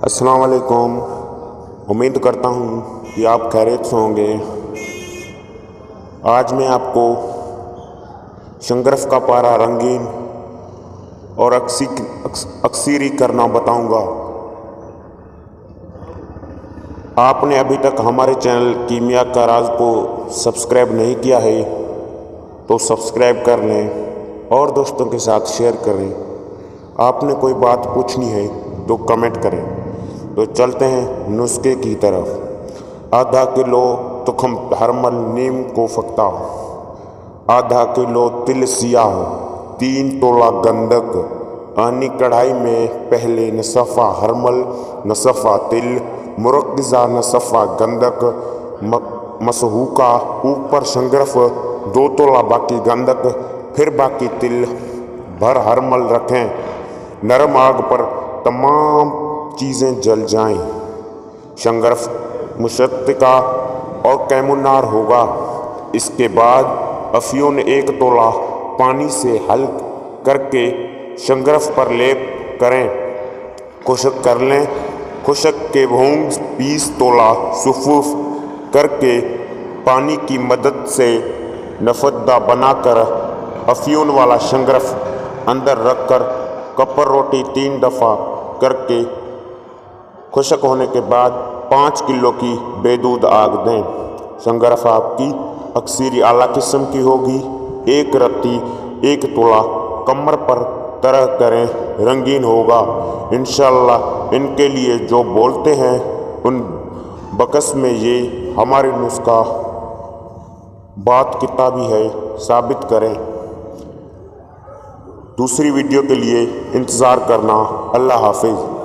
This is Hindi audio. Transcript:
अस्सलाम वालेकुम। उम्मीद करता हूँ कि आप खैरियत से होंगे। आज मैं आपको शंगरफ का पारा रंगीन और अक्सीरी करना बताऊंगा। आपने अभी तक हमारे चैनल कीमिया का राज को सब्सक्राइब नहीं किया है तो सब्सक्राइब कर लें और दोस्तों के साथ शेयर करें। आपने कोई बात पूछनी है तो कमेंट करें। तो चलते हैं नुस्खे की तरफ। आधा किलो तुखम हरमल नीम को फकता, आधा किलो तिल सियाह, 3 तोला गंधक। आनी कढ़ाई में पहले नसफ़ा हरमल, नसफ़ा तिल, मुरक्किज़ा नसफ़ा गंधक, मसहूका, ऊपर शंगरफ, 2 तोला बाकी गंधक, फिर बाकी तिल भर हरमल रखें। नरम आग पर तमाम चीज़ें जल जाएं। शंगरफ मुशत्तिका और कैमुनार होगा। इसके बाद अफयून 1 तोला पानी से हल करके शंगरफ पर लेप करें, खुश्क कर लें। खुश्क के भूंग 20 तोला सुफूफ करके पानी की मदद से नफदा बनाकर अफयून वाला शंगरफ अंदर रखकर कपर रोटी 3 दफ़ा करके खुश्क होने के बाद 5 किलो की बेदूध आग दें। शंगरफ आपकी अक्सीरी आला किस्म की होगी। 1 रत्ती 1 तोला कमर पर तरह करें, रंगीन होगा इंशाअल्लाह। इनके लिए जो बोलते हैं उन बकस में ये हमारे नुस्खा बात किताबी है, साबित करें। दूसरी वीडियो के लिए इंतज़ार करना। अल्लाह हाफिज़।